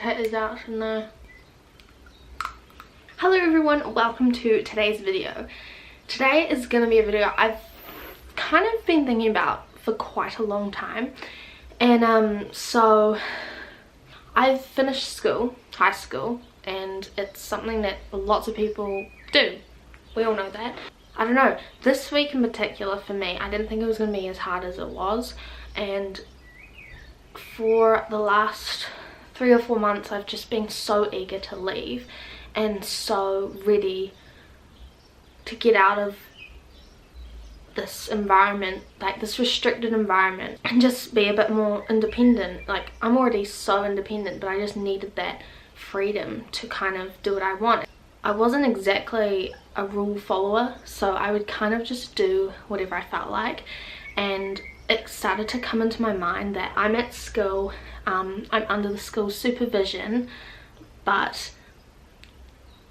cat is out in there. Hello everyone, welcome to today's video. Today is going to be a video I've kind of been thinking about for quite a long time. And so I've finished school, high school, and it's something that lots of people do. We all know that. I don't know, this week in particular for me, I didn't think it was going to be as hard as it was. And for the last 3 or 4 months I've just been so eager to leave and so ready to get out of this environment, like this restricted environment, and just be a bit more independent. Like, I'm already so independent, but I just needed that freedom to kind of do what I want. I wasn't exactly a rule follower, so I would kind of just do whatever I felt like. And it started to come into my mind that I'm at school, I'm under the school's supervision, but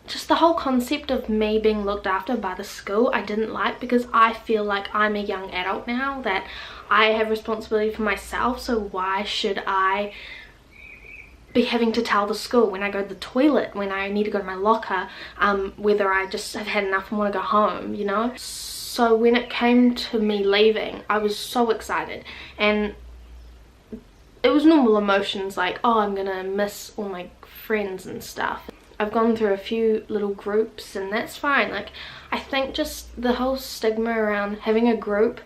just the whole concept of me being looked after by the school I didn't like, because I feel like I'm a young adult now, that I have responsibility for myself, so why should I be having to tell the school when I go to the toilet, when I need to go to my locker, whether I just have had enough and want to go home, you know? So when it came to me leaving, I was so excited, and it was normal emotions like, oh, I'm gonna miss all my friends and stuff. I've gone through a few little groups and that's fine. Like, I think just the whole stigma around having a group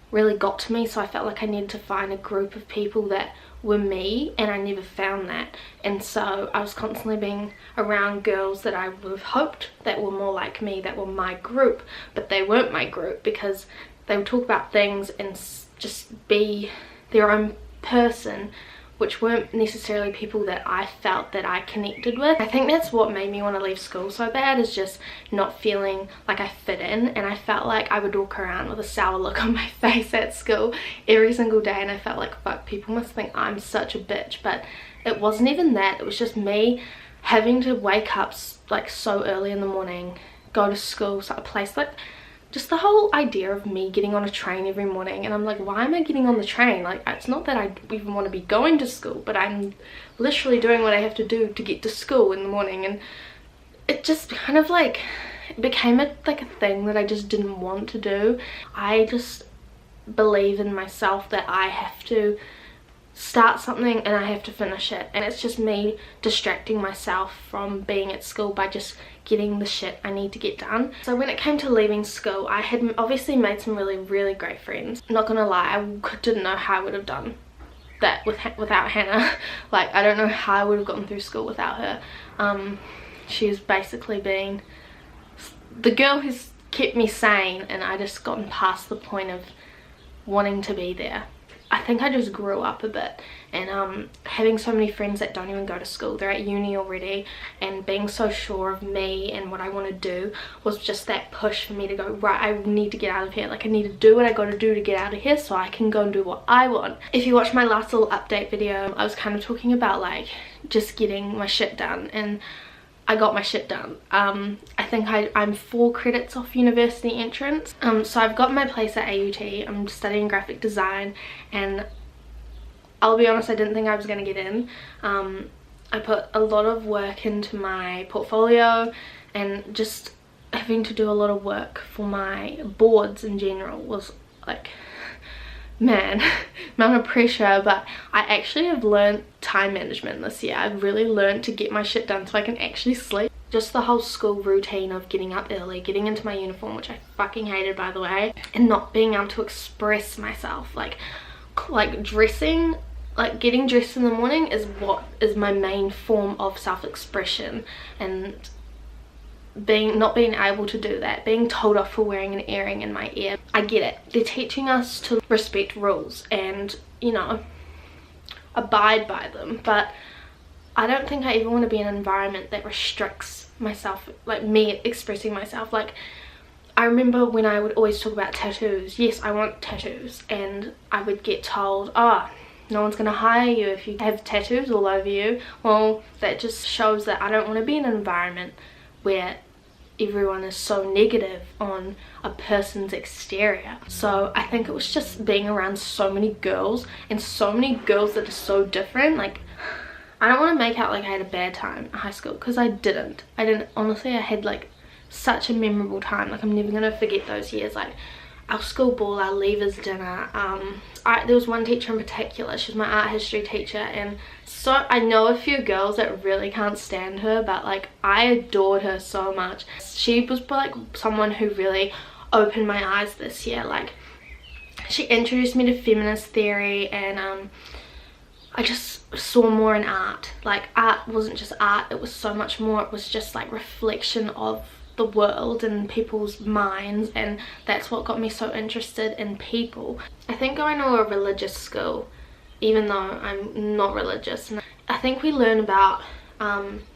really got to me, so I felt like I needed to find a group of people that were me, and I never found that. And so I was constantly being around girls that I would have hoped that were more like me, that were my group, but they weren't my group, because they would talk about things and just be their own person, which weren't necessarily people that I felt that I connected with. I think that's what made me want to leave school so bad, is just not feeling like I fit in. And I felt like I would walk around with a sour look on my face at school every single day, and I felt like, fuck, people must think I'm such a bitch. But it wasn't even that, it was just me having to wake up like so early in the morning, go to school, so a place like, just the whole idea of me getting on a train every morning, and I'm like, why am I getting on the train? Like, it's not that I even want to be going to school, but I'm literally doing what I have to do to get to school in the morning. And it just kind of like, it became like a thing that I just didn't want to do. I just believe in myself that I have to start something and I have to finish it, and it's just me distracting myself from being at school by just getting the shit I need to get done. So when it came to leaving school, I had obviously made some really great friends. Not gonna lie, I didn't know how I would have done that without Hannah. Like, I don't know how I would have gotten through school without her. She's basically been the girl who's kept me sane, and I just gotten past the point of wanting to be there. I think I just grew up a bit, and having so many friends that don't even go to school, they're at uni already, and being so sure of me and what I want to do was just that push for me to go, right, I need to get out of here. Like, I need to do what I got to do to get out of here so I can go and do what I want. If you watch my last little update video, I was kind of talking about like just getting my shit done, and I got my shit done. I think I'm 4 credits off university entrance. So I've got my place at AUT. I'm studying graphic design, and I'll be honest, I didn't think I was going to get in. I put a lot of work into my portfolio, and just having to do a lot of work for my boards in general was like, man, amount of pressure. But I actually have learned time management this year. I've really learned to get my shit done so I can actually sleep. Just the whole school routine of getting up early, getting into my uniform, which I fucking hated, by the way, and not being able to express myself. Like dressing, like getting dressed in the morning is what is my main form of self-expression, and not being able to do that, being told off for wearing an earring in my ear. I get it, they're teaching us to respect rules and, you know, abide by them, but I don't think I ever want to be in an environment that restricts myself, like me expressing myself. Like, I remember when I would always talk about tattoos. Yes, I want tattoos, and I would get told, oh, no one's gonna hire you if you have tattoos all over you. Well, that just shows that I don't want to be in an environment where everyone is so negative on a person's exterior. So I think it was just being around so many girls, and so many girls that are so different. Like, I don't want to make out like I had a bad time in high school, because I didn't. Honestly, I had like such a memorable time. Like, I'm never gonna forget those years. Like, our school ball, our leavers dinner, there was one teacher in particular. She was my art history teacher, and so I know a few girls that really can't stand her, but like, I adored her so much. She was like someone who really opened my eyes this year. Like, she introduced me to feminist theory, and I just saw more in art. Like, art wasn't just art, it was so much more. It was just like reflection of the world and people's minds, and that's what got me so interested in people. I think going to a religious school, even though I'm not religious, I think we learn about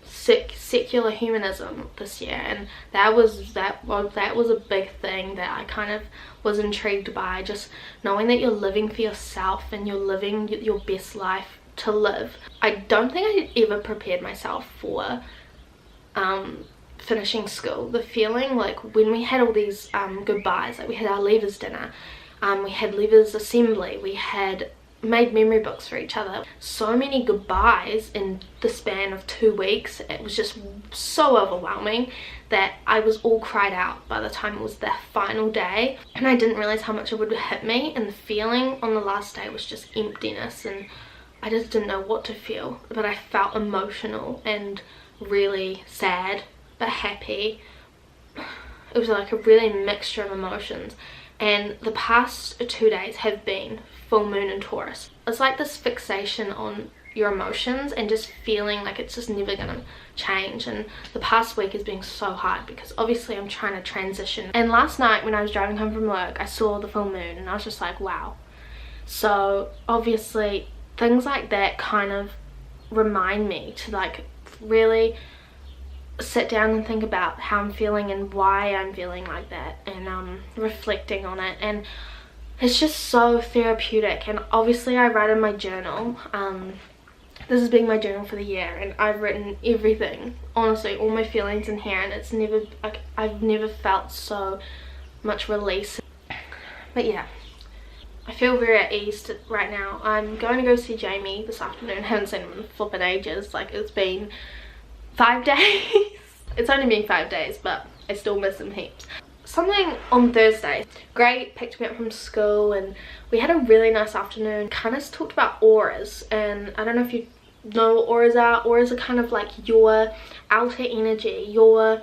secular humanism this year, and that was a big thing that I kind of was intrigued by. Just knowing that you're living for yourself and you're living your best life to live. I don't think I ever prepared myself for finishing school. The feeling, like, when we had all these goodbyes, like we had our leavers dinner, we had leavers assembly, we had made memory books for each other. So many goodbyes in the span of 2 weeks. It was just so overwhelming that I was all cried out by the time it was the final day, and I didn't realize how much it would hit me. And the feeling on the last day was just emptiness, and I just didn't know what to feel, but I felt emotional and really sad but happy. It was like a really mixture of emotions. And the past 2 days have been full moon in Taurus. It's like this fixation on your emotions and just feeling like it's just never gonna change. And the past week has been so hard because obviously I'm trying to transition. And last night when I was driving home from work, I saw the full moon and I was just like, wow. So obviously things like that kind of remind me to like really sit down and think about how I'm feeling and why I'm feeling like that, and reflecting on it. And it's just so therapeutic. And obviously I write in my journal. This has been my journal for the year, and I've written everything, honestly, all my feelings in here, and it's never, like, I've never felt so much release. But yeah, I feel very at ease right now. I'm going to go see Jamie this afternoon. I haven't seen him in flippin' ages. Like, it's been 5 days. It's only been 5 days, but I still miss him heaps. Something on Thursday, Gray picked me up from school and we had a really nice afternoon. Kind of talked about auras, and I don't know if you know what auras are. Auras are kind of like your outer energy, your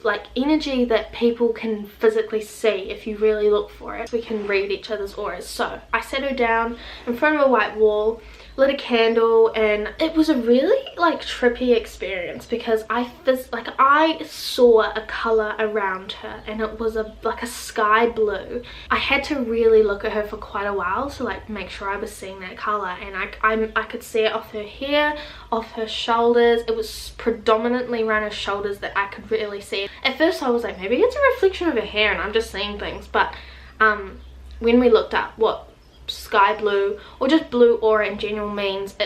like energy that people can physically see if you really look for it. We can read each other's auras. So I sat her down in front of a white wall, lit a candle, and it was a really like trippy experience because I saw a color around her, and it was like a sky blue. I had to really look at her for quite a while to like make sure I was seeing that color, and I could see it off her hair, off her shoulders. It was predominantly around her shoulders that I could really see. At first I was like, maybe it's a reflection of her hair and I'm just seeing things, but when we looked up what sky blue or just blue aura in general means,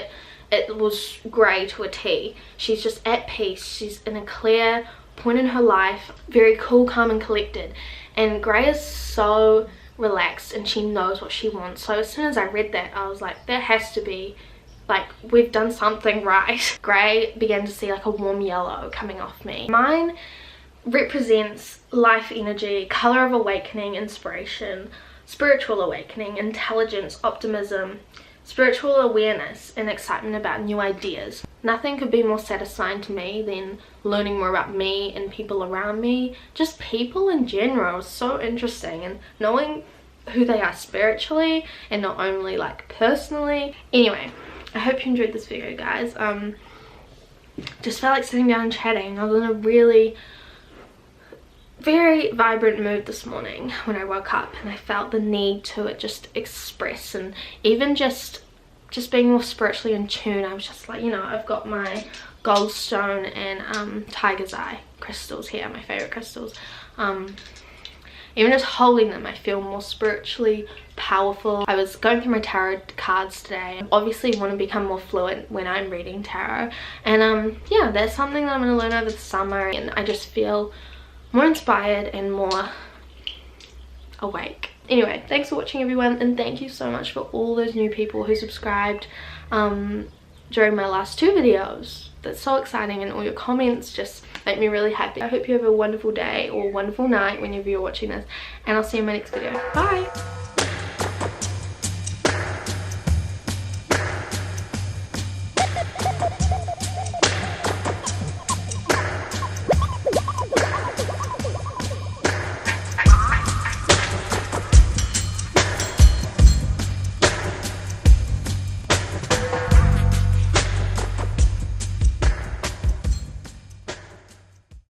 it was Grey to a T. She's just at peace. She's in a clear point in her life, very cool, calm and collected, and Grey is so relaxed and she knows what she wants. So as soon as I read that, I was like, that has to be like, we've done something right. Grey began to see like a warm yellow coming off me. Mine represents life energy, color of awakening, inspiration, spiritual awakening, intelligence, optimism, spiritual awareness, and excitement about new ideas. Nothing could be more satisfying to me than learning more about me and people around me. Just people in general is so interesting, and knowing who they are spiritually and not only like personally. Anyway, I hope you enjoyed this video, guys. Just felt like sitting down and chatting. I was in a really very vibrant mood this morning when I woke up, and I felt the need to just express, and even just being more spiritually in tune. I was just like, you know, I've got my goldstone and tiger's eye crystals here, my favorite crystals. Even just holding them, I feel more spiritually powerful. I was going through my tarot cards today. I obviously want to become more fluent when I'm reading tarot, and yeah, that's something that I'm going to learn over the summer, and I just feel more inspired and more awake. Anyway, thanks for watching everyone, and thank you so much for all those new people who subscribed. during my last 2 videos. That's so exciting, and all your comments just make me really happy. I hope you have a wonderful day or wonderful night whenever you're watching this, and I'll see you in my next video. Bye!